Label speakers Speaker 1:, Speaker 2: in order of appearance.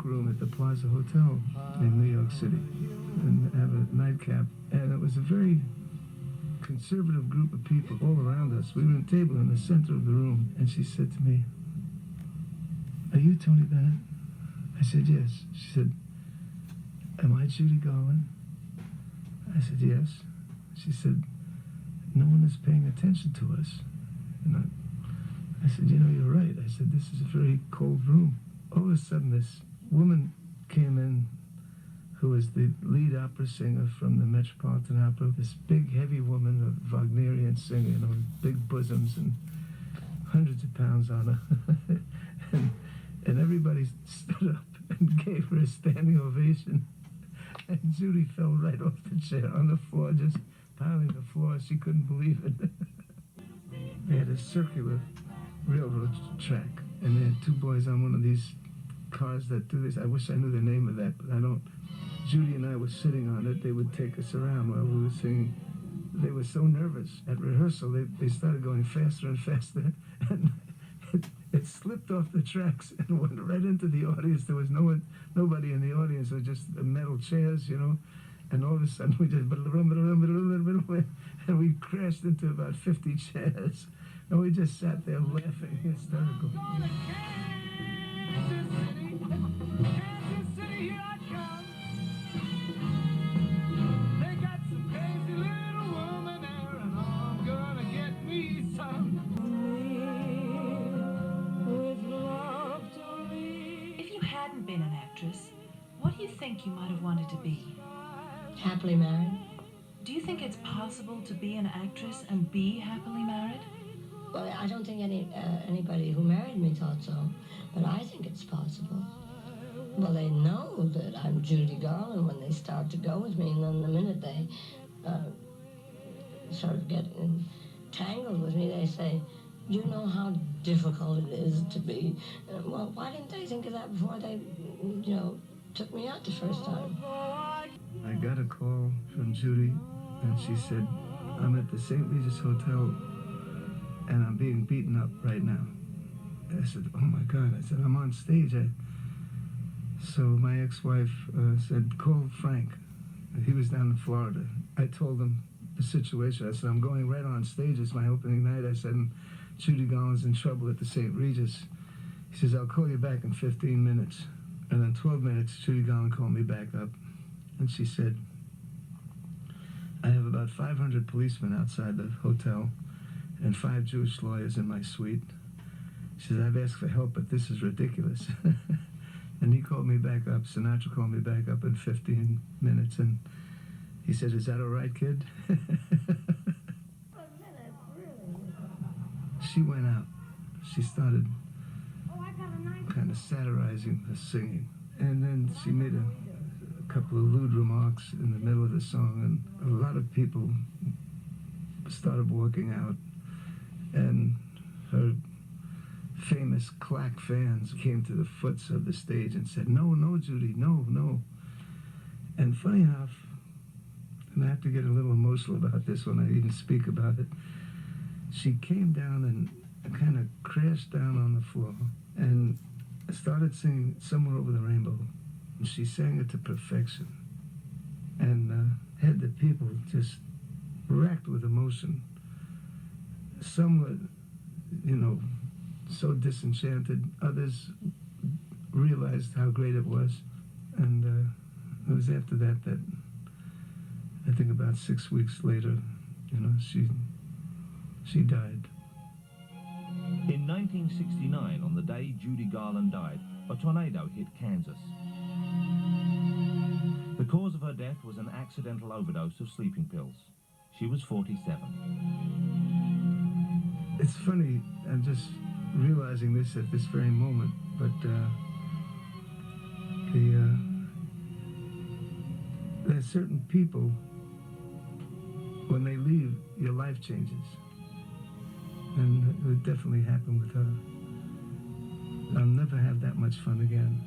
Speaker 1: room at the Plaza Hotel in New York City and have a nightcap. And it was a very conservative group of people all around us. We were at a table in the center of the room, and she said to me, "Are you Tony Bennett?" I said, "Yes." She said, "Am I Judy Garland?" I said, "Yes." She said, "No one is paying attention to us." And I said, "You know, you're right." I said, "This is a very cold room." All of a sudden, this woman came in who was the lead opera singer from the Metropolitan Opera, this big, heavy woman, a Wagnerian singer, you know, with big bosoms and hundreds of pounds on her. and everybody stood up and gave her a standing ovation. And Judy fell right off the chair on the floor, just pounding the floor. She couldn't believe it. They had a circular railroad track, and they had two boys on one of these cars that do this. I wish I knew the name of that, but I don't. Judy and I were sitting on it. They would take us around while we were singing. They were so nervous. At rehearsal, they started going faster and faster, and it slipped off the tracks and went right into the audience. There was nobody in the audience. It was just metal chairs, you know. And all of a sudden, we just and we crashed into about 50 chairs, and we just sat there laughing hysterical.
Speaker 2: Been an actress, what do you think you might have wanted to be?
Speaker 3: Happily married.
Speaker 2: Do you think it's possible to be an actress and be happily married?
Speaker 3: Well, I don't think anybody who married me thought so, but I think it's possible. Well, they know that I'm Judy Garland when they start to go with me, and then the minute they sort of get entangled with me, they say, "You know how difficult it is to be." Well, why didn't they think of that before they, took me out the first time?
Speaker 1: I got a call from Judy, and she said, "I'm at the St. Regis Hotel, and I'm being beaten up right now." I said, "Oh my God." I said, "I'm on stage." So my ex-wife said, "Call Frank." He was down in Florida. I told him the situation. I said, "I'm going right on stage. It's my opening night." I said, "And Judy Garland's in trouble at the St. Regis." He says, "I'll call you back in 15 minutes. And in 12 minutes, Judy Garland called me back up. And she said, "I have about 500 policemen outside the hotel and 5 Jewish lawyers in my suite." She says, "I've asked for help, but this is ridiculous." And he called me back up. Sinatra called me back up in 15 minutes. And he said, "Is that all right, kid?" She went out. She started kind of satirizing the singing. And then she made a couple of lewd remarks in the middle of the song, and a lot of people started walking out. And her famous clack fans came to the foots of the stage and said, "No, no, Judy, no, no." And funny enough, and I have to get a little emotional about this when I even speak about it, she came down and kind of crashed down on the floor and started singing "Somewhere Over the Rainbow." And she sang it to perfection and had the people just racked with emotion. Some were, so disenchanted. Others realized how great it was. And it was after that I think about 6 weeks later, she died.
Speaker 4: In 1969, on the day Judy Garland died, a tornado hit Kansas. The cause of her death was an accidental overdose of sleeping pills. She was 47.
Speaker 1: It's funny, I'm just realizing this at this very moment, but there are certain people, when they leave, your life changes. And it would definitely happen with her. I'll never have that much fun again.